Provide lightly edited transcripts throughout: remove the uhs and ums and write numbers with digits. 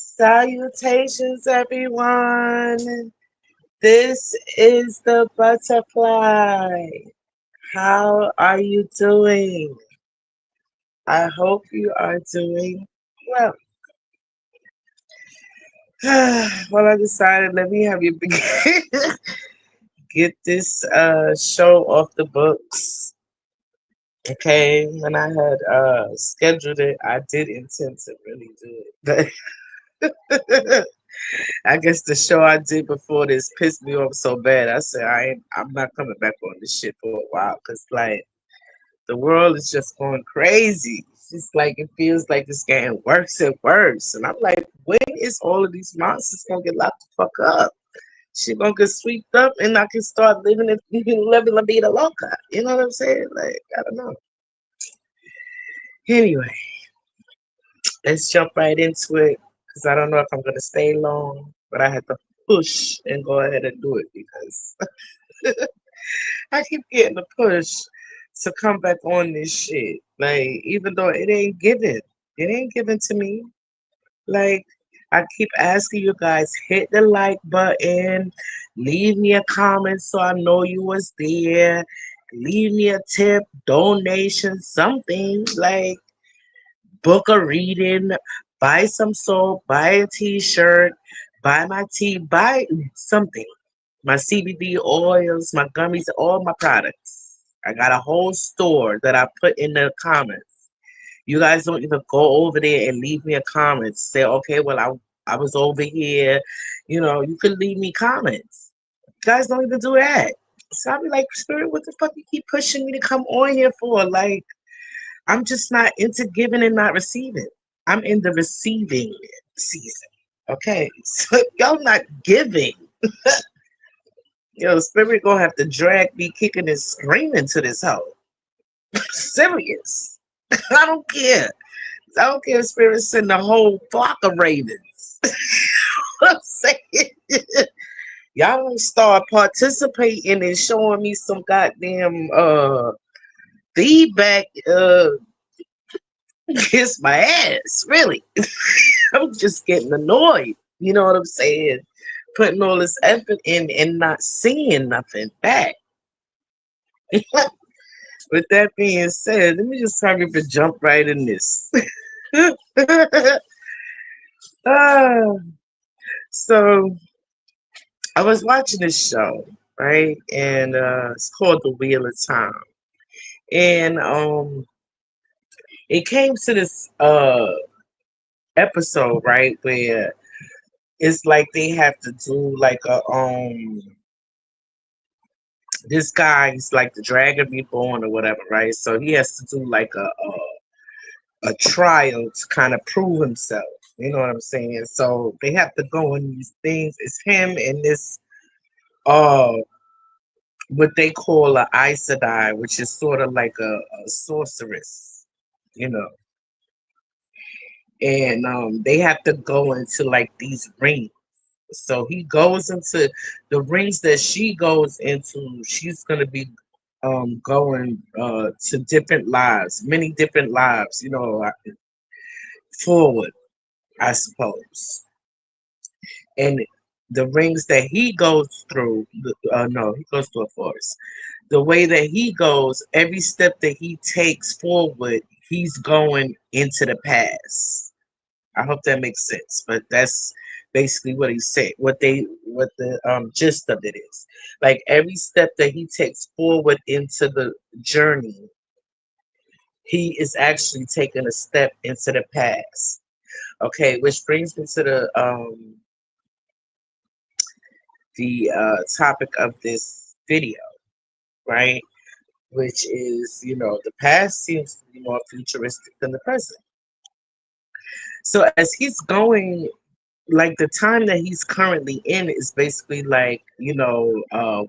Salutations, everyone. This is the butterfly. How are you doing? I hope you are doing well. Well, I decided let me have you begin. Get this show off the books. Okay, when I had scheduled it, I did intend to really do it, but I guess the show I did before this pissed me off so bad. I said I'm not coming back on this shit for a while because like the world is just going crazy. It's just like it feels like it's getting worse and worse, and I'm like, when is all of these monsters gonna get locked the fuck up? Shit gonna get swept up, and I can start living it, living la vida loca. You know what I'm saying? Like I don't know. Anyway, let's jump right into it because I don't know if I'm gonna stay long, but I had to push and go ahead and do it because I keep getting the push to come back on this shit. Like, even though it ain't given to me. Like, I keep asking you guys, hit the like button, leave me a comment so I know you was there, leave me a tip, donation, something like book a reading, buy some soap, buy a t-shirt, buy my tea, buy something. My CBD oils, my gummies, all my products. I got a whole store that I put in the comments. You guys don't even go over there and leave me a comment. Say, okay, well, I was over here. You know, you could leave me comments. You guys don't even do that. So I'll be like, Spirit, what the fuck you keep pushing me to come on here for? Like, I'm just not into giving and not receiving. I'm in the receiving season. Okay. So y'all not giving. Yo, Spirit gonna have to drag me kicking and screaming to this hole. Serious. I don't care. I don't care if Spirit send a whole flock of ravens. I'm saying y'all don't start participating and showing me some goddamn feedback, kiss my ass. Really. I'm just getting annoyed. You know what I'm saying? Putting all this effort in and not seeing nothing back. With that being said, let me just hurry up and jump right in this. Ah, so I was watching this show, right? And it's called The Wheel of Time. And it came to this episode, right, where it's like they have to do like a this guy, he's like the Dragon Reborn or whatever, right? So he has to do like a trial to kind of prove himself. You know what I'm saying? So they have to go in these things. It's him and this uh what they call a Aes Sedai, which is sort of like a sorceress, you know. And they have to go into like these rings. So he goes into the rings that she goes into. She's gonna be going to different lives, many different lives, you know, forward, I suppose. And the rings that he goes through, no, he goes through a forest. The way that he goes, every step that he takes forward, he's going into the past. I hope that makes sense, but that's basically what he said. What the gist of it is. Like every step that he takes forward into the journey, he is actually taking a step into the past. Okay, which brings me to the topic of this video, right? Which is, you know, the past seems to be more futuristic than the present. So as he's going, like the time that he's currently in is basically like, you know,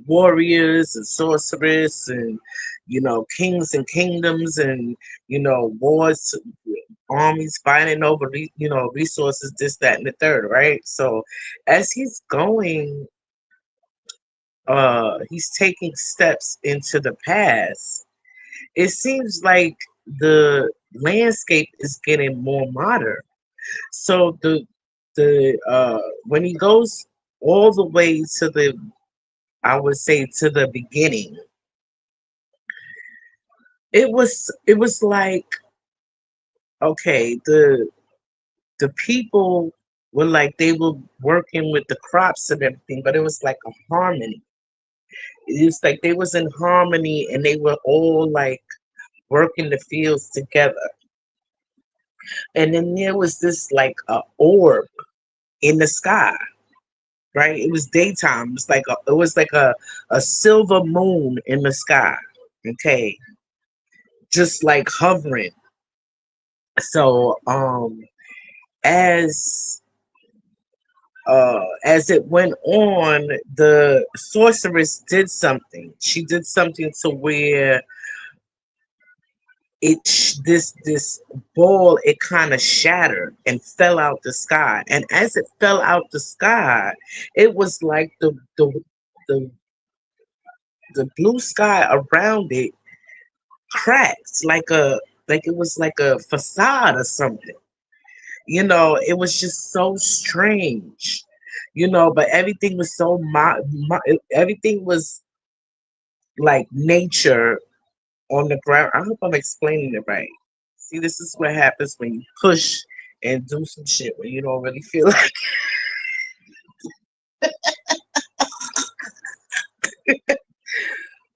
warriors and sorcerers and, you know, kings and kingdoms and, you know, wars, armies fighting over, you know, resources, this, that, and the third, right? So as he's going, he's taking steps into the past. It seems like the landscape is getting more modern. So the when he goes all the way to the, I would say, to the beginning, it was like, okay, the people were like, they were working with the crops and everything, but it was like a harmony. It's like they was in harmony and they were all like working the fields together. And then there was this like a orb in the sky, right? It was daytime. It was like a silver moon in the sky. Okay. Just like hovering. So as as it went on, the sorceress did something. She did something to where this ball, it kind of shattered and fell out the sky. And as it fell out the sky, it was like the the blue sky around it cracked like it was like a facade or something. It was just so strange. But everything was so everything was like nature on the ground. I hope I'm explaining it right. See, this is what happens when you push and do some shit when you don't really feel like.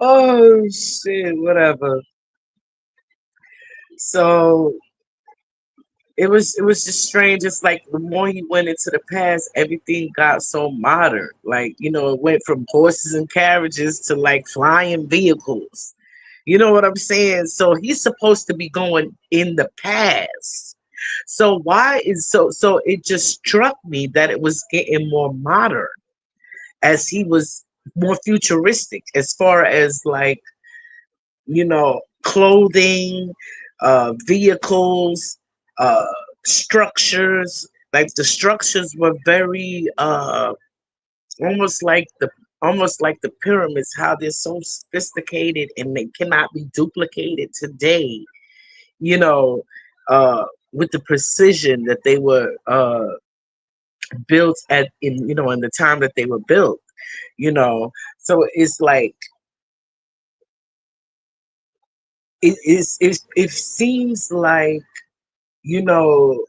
Oh shit, whatever. So it was just strange. It's like the more he went into the past, everything got so modern. Like, it went from horses and carriages to like flying vehicles. You know what I'm saying? So he's supposed to be going in the past. So why is so it just struck me that it was getting more modern as he was more futuristic as far as like, clothing, vehicles, uh, structures. Like the structures were very almost like the almost like the pyramids, how they're so sophisticated and they cannot be duplicated today. You know, with the precision that they were built at in the time that they were built. You know, so it's like it seems like you know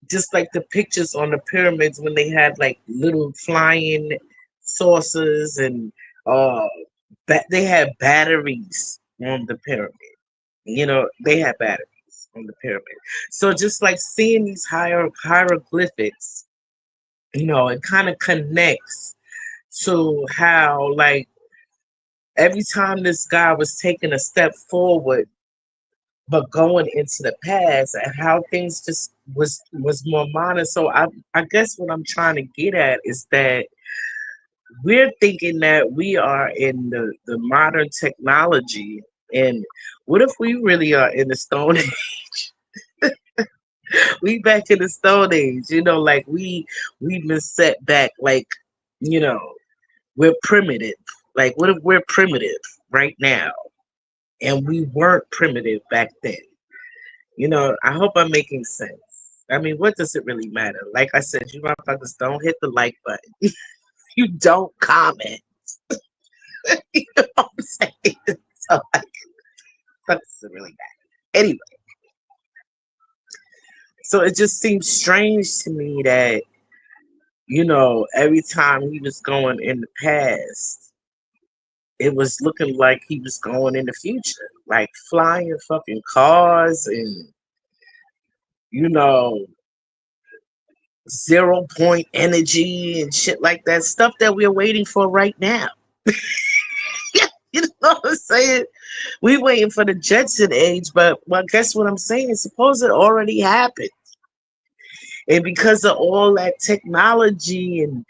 just like the pictures on the pyramids when they had like little flying saucers and uh they had batteries on the pyramid. They had batteries on the pyramid. So just like seeing these hieroglyphics, it kind of connects to how like every time this guy was taking a step forward but going into the past and how things just was more modern. So I guess what I'm trying to get at is that we're thinking that we are in the modern technology, and what if we really are in the stone age? We back in the stone age, like we've been set back, like, you know we're primitive. Like, what if we're primitive right now and we weren't primitive back then? I hope I'm making sense. I mean, what does it really matter? Like I said, you motherfuckers don't hit the like button. You don't comment. You know what I'm saying? So, like, what does it really matter? Anyway, so it just seems strange to me that, every time he was going in the past, it was looking like he was going in the future. Like flying fucking cars and, you know, 0 point energy and shit like that. Stuff that we're waiting for right now. You know what I'm saying? We waiting for the Jetson age, but well, guess what I'm saying? Suppose it already happened. And because of all that technology and,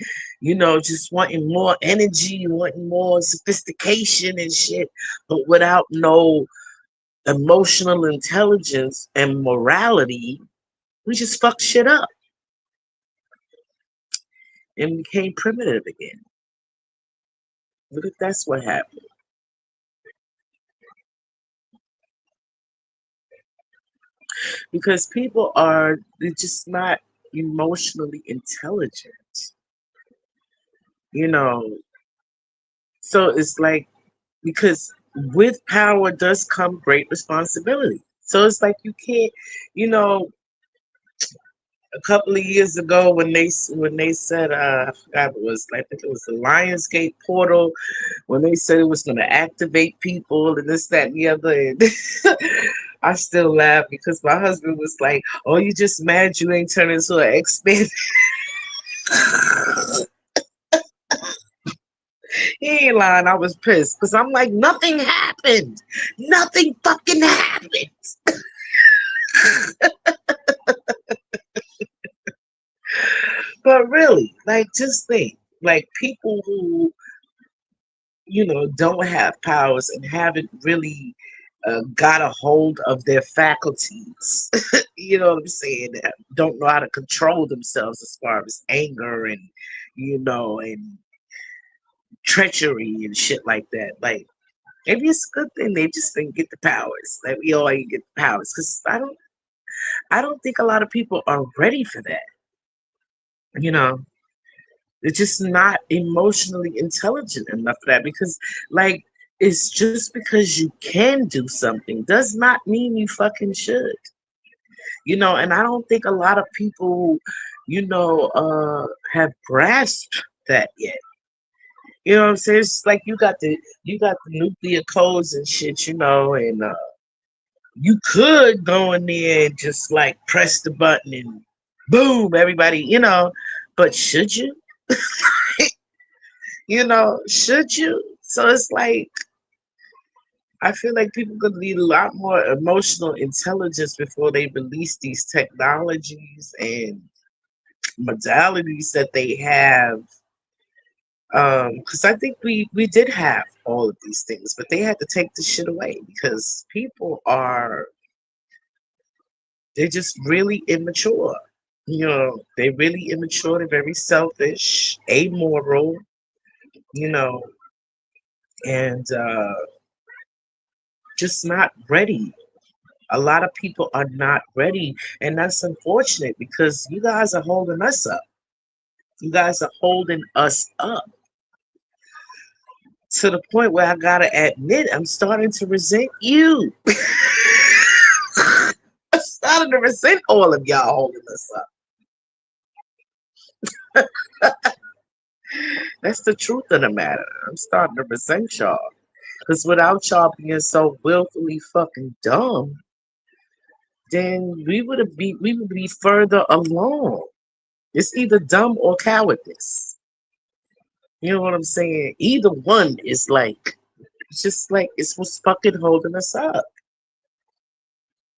just wanting more energy, wanting more sophistication and shit, but without no emotional intelligence and morality, we just fucked shit up and became primitive again. What if that's what happened? Because people are they're just not. emotionally intelligent, you know. So it's like, because with power does come great responsibility. So it's like you can't, you know, a couple of years ago when they said I forgot it was, I think it was the Lionsgate portal, when they said it was going to activate people and this, that, and the other. And I still laugh because my husband was like, "Oh, you just mad you ain't turned into an X-Men." He ain't lying. I was pissed because I'm like, nothing happened. Nothing fucking happened. But really, like, just think, like, people who, don't have powers and haven't really got a hold of their faculties. You know what I'm saying? Don't know how to control themselves as far as anger and, and treachery and shit like that. Like, maybe it's a good thing they just didn't get the powers. Like, we all ain't get the powers, because I don't think a lot of people are ready for that. You know, they're just not emotionally intelligent enough for that, because, like, it's just because you can do something does not mean you fucking should. And I don't think a lot of people, have grasped that yet. You know what I'm saying? It's like you got the nuclear codes and shit, and you could go in there and just like press the button and boom, everybody, but should you? Should you? So it's like, I feel like people could need a lot more emotional intelligence before they release these technologies and modalities that they have. Because I think we did have all of these things, but they had to take the shit away because people they're just really immature. They're really immature. They're very selfish, amoral. You know, and just not ready. A lot of people are not ready, and that's unfortunate because you guys are holding us up. You guys are holding us up to the point where I gotta admit I'm starting to resent you. I'm starting to resent all of y'all holding us up. That's the truth of the matter. I'm starting to resent y'all. Because without y'all being so willfully fucking dumb, then we would be further along. It's either dumb or cowardice. You know what I'm saying? Either one is like, it's just like, it's what's fucking holding us up.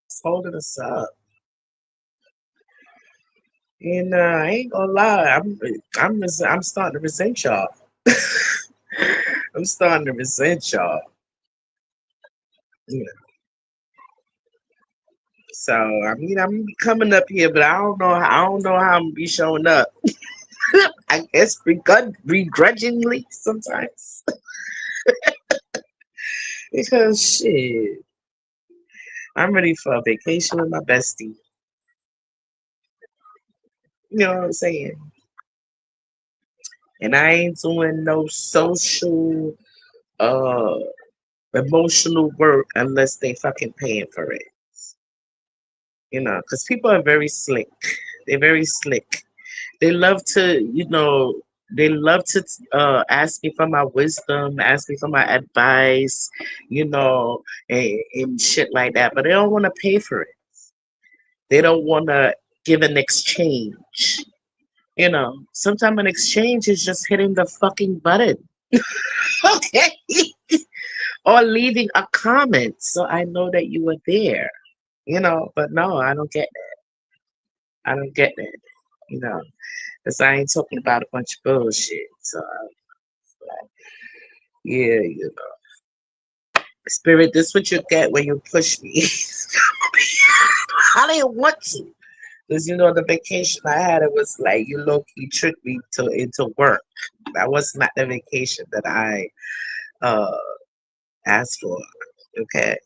It's holding us up. And I ain't gonna lie, I'm starting to resent y'all. I'm starting to resent y'all. You know. So I mean, I'm coming up here, but I don't know how I'm gonna be showing up. I guess begrudgingly sometimes, because shit, I'm ready for a vacation with my bestie. You know what I'm saying? And I ain't doing no social, uh, emotional work unless they fucking paying for it. Because people are very slick. They're very slick. They love to, they love to ask me for my wisdom, ask me for my advice, and shit like that. But they don't want to pay for it. They don't want to give an exchange. Sometimes an exchange is just hitting the fucking button. Okay. Or leaving a comment so I know that you were there. But no, I don't get that. I don't get that. You know, because I ain't talking about a bunch of bullshit. So, yeah, Spirit, this what you get when you push me. I didn't want to. Because, the vacation I had, it was like you low key tricked me into work. That was not the vacation that I uh, asked for. Okay.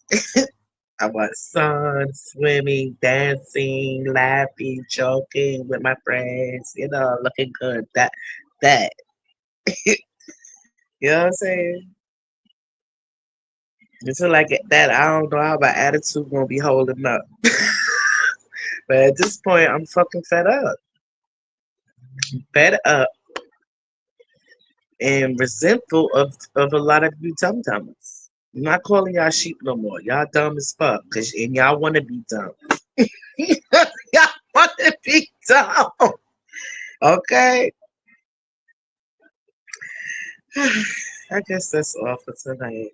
I want sun, swimming, dancing, laughing, joking with my friends, looking good. That, you know what I'm saying? It's like that. I don't know how my attitude gonna be holding up. But at this point, I'm fucking fed up. Fed up and resentful of a lot of you dum-dummers. I'm not calling y'all sheep no more. Y'all dumb as fuck. And y'all want to be dumb. Y'all want to be dumb. Okay? I guess that's all for tonight.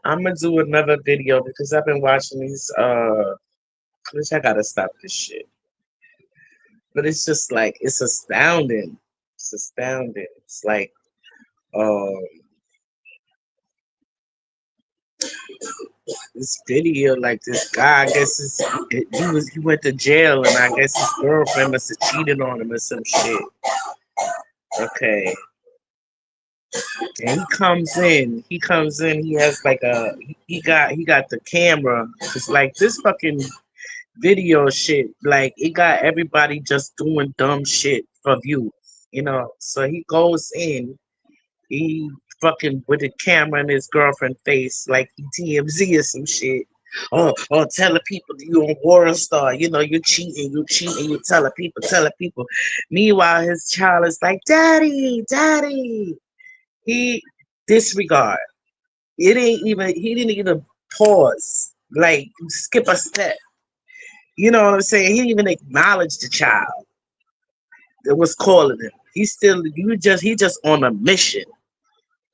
I'm gonna do another video because I've been watching these which I gotta stop this shit. But it's just like it's astounding. It's astounding. It's like um this video, like this guy, I guess he went to jail and I guess his girlfriend must have cheated on him or some shit. Okay. And he comes in, he has like he got the camera. It's like this fucking video shit, like it got everybody just doing dumb shit for views, So he goes in, he fucking with the camera in his girlfriend face, like he TMZ or some shit. Oh, telling people you on War Star, you telling people. Meanwhile, his child is like, Daddy, Daddy. He disregard. He didn't even pause, like skip a step. You know what I'm saying? He didn't even acknowledge the child that was calling him. He just on a mission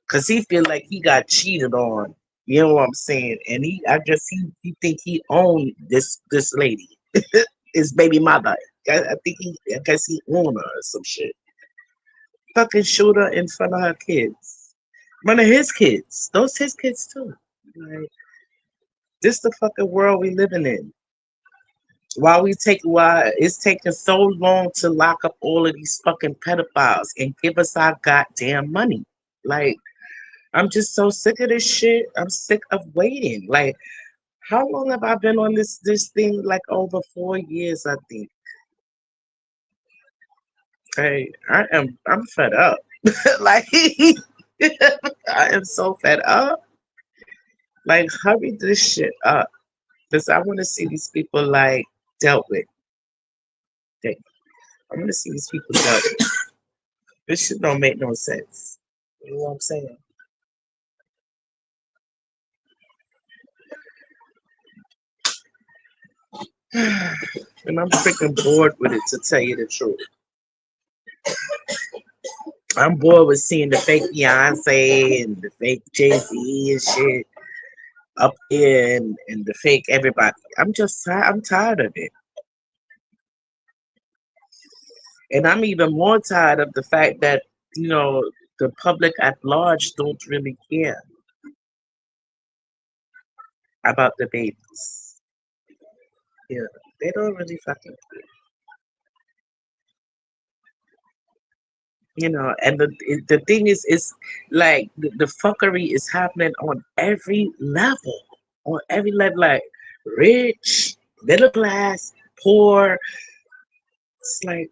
because he feel like he got cheated on. You know what I'm saying? And I guess he think he owned this lady, his baby mother. I guess he owned her or some shit. Fucking shoot her in front of her kids. One of his kids. Those his kids too. Like, this the fucking world we living in. Why it's taking so long to lock up all of these fucking pedophiles and give us our goddamn money. Like, I'm just so sick of this shit. I'm sick of waiting. Like, how long have I been on this thing? Like over 4 years, I think. Hey, I'm fed up. Like I am so fed up. Like, hurry this shit up. Because I want to see these people like dealt with. Like, I want to see these people dealt with. This shit don't make no sense. You know what I'm saying? And I'm freaking bored with it, to tell you the truth. I'm bored with seeing the fake Beyonce and the fake Jay-Z and shit up here and the fake everybody. I'm tired of it. And I'm even more tired of the fact that, the public at large don't really care about the babies. Yeah, they don't really fucking care. And the thing is like the fuckery is happening on every level, like rich, middle class, poor. It's like,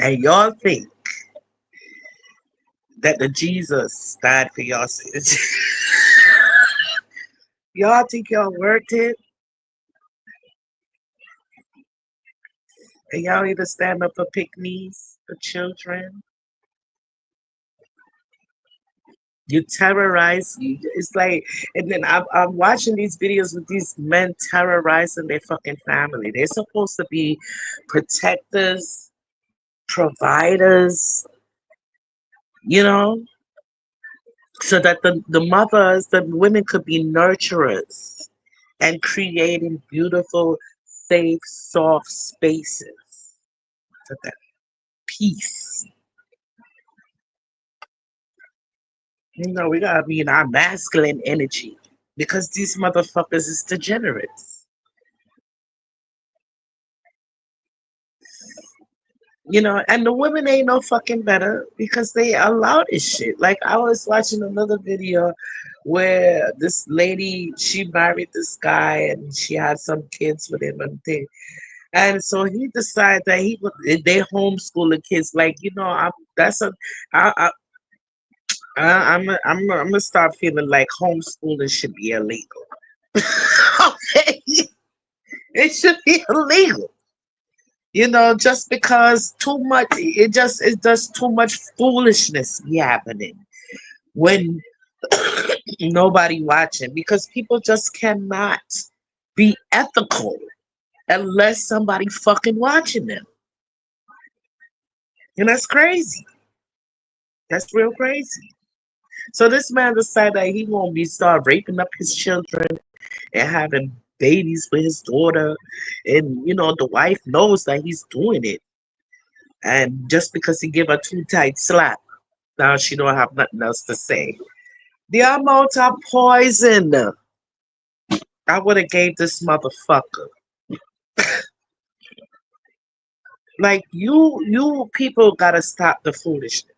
and y'all think that the Jesus died for y'all sins. Y'all think y'all worked it, and y'all need to stand up for pygmies, for children. You terrorize. It's like, and then I'm watching these videos with these men terrorizing their fucking family. They're supposed to be protectors, providers, you know, so that the women could be nurturers and creating beautiful, safe, soft spaces for that peace. We gotta be in our masculine energy because these motherfuckers is degenerates. And the women ain't no fucking better because they allow this shit. Like I was watching another video where this lady she married this guy and she had some kids with him and thing. And so he decided that he would they homeschool the kids. Like I'm that's a I, I I'm gonna start feeling like homeschooling should be illegal. Okay, it should be illegal. Just because too much, it does too much foolishness be happening when nobody watching because people just cannot be ethical unless somebody fucking watching them. And that's crazy. That's real crazy. So this man decided that he won't be start raping up his children and having babies with his daughter, and the wife knows that he's doing it, and just because he give her too tight slap, now she don't have nothing else to say. The amount of poison I would have gave this motherfucker. Like you people gotta stop the foolishness.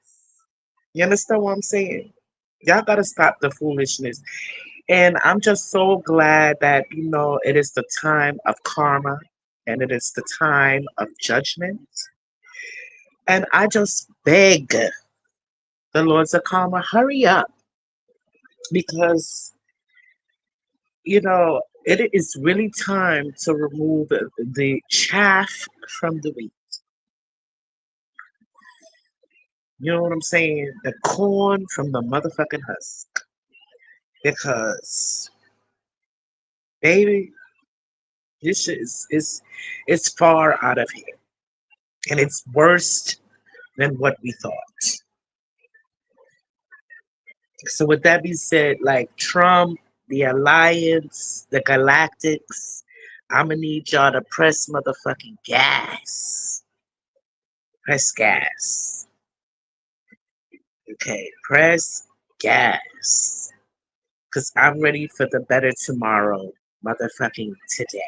You understand what I'm saying? Y'all gotta stop the foolishness. And I'm just so glad that it is the time of karma and it is the time of judgment. And I just beg the Lords of Karma, hurry up because it is really time to remove the chaff from the wheat. You know what I'm saying? The corn from the motherfucking husk. Because, baby, this shit is far out of here. And it's worse than what we thought. So with that being said, like Trump, the Alliance, the Galactics, I'ma need y'all to press motherfucking gas. Press gas. Okay, press gas. Cause I'm ready for the better tomorrow, motherfucking today.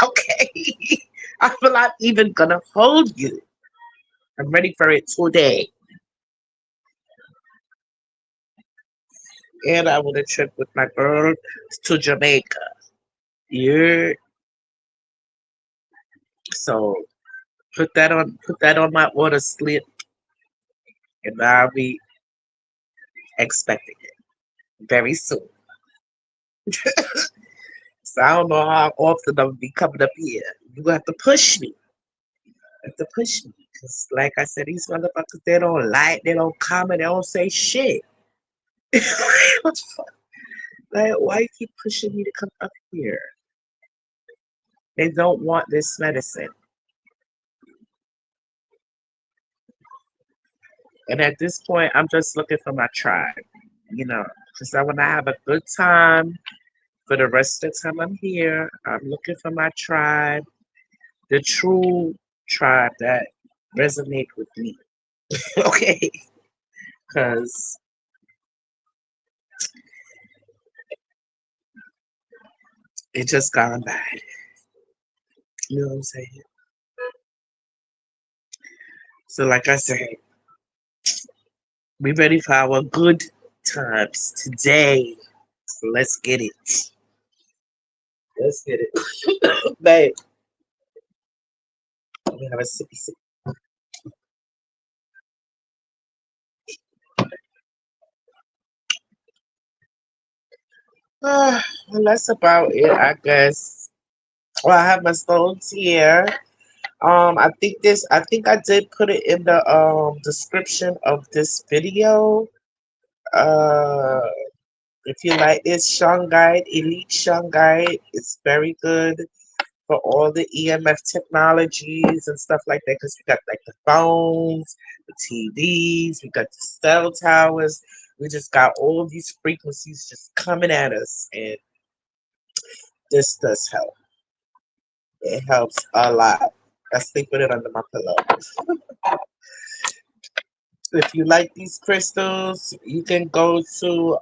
Okay. I'm not even gonna hold you. I'm ready for it today. And I want to trip with my girl to Jamaica. Yeah. So put that on my order slip and I'll be expecting it very soon. So I don't know how often I'll be coming up here. You have to push me. You have to push me. Cause like I said, these motherfuckers they don't comment, they don't say shit. What the fuck? Like why you keep pushing me to come up here? They don't want this medicine. And at this point I'm just looking for my tribe, because I wanna have a good time for the rest of the time I'm here. I'm looking for my tribe, the true tribe that resonate with me. Okay, because it just gone bad. You know what I'm saying? So, like I said, we ready for our good times today. So let's get it. Let's get it, babe. Let me have a sippy sip. Well, that's about it, I guess. Well, I have my stones here. I think I did put it in the description of this video. Uh, if you like this Shungite, Elite Shungite, it's very good for all the EMF technologies and stuff like that. Because we got like the phones, the TVs, we got the cell towers. We just got all these frequencies just coming at us, and this does help. It helps a lot. I sleep with it under my pillow. If you like these crystals, you can go to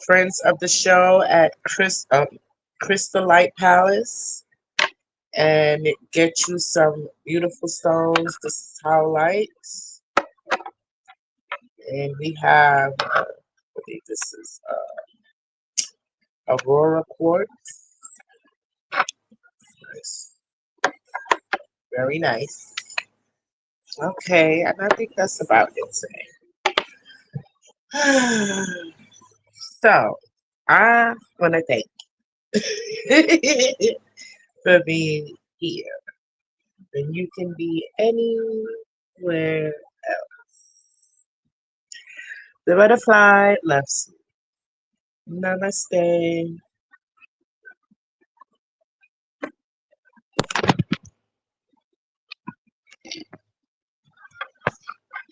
friends of the show at Crystal Light Palace. and get you some beautiful stones to highlights. And we have, I think this is Aurora quartz. Nice. Very nice. Okay, and I think that's about it today. So, I want to thank you for being here. And you can be anywhere else. The butterfly loves you. Namaste.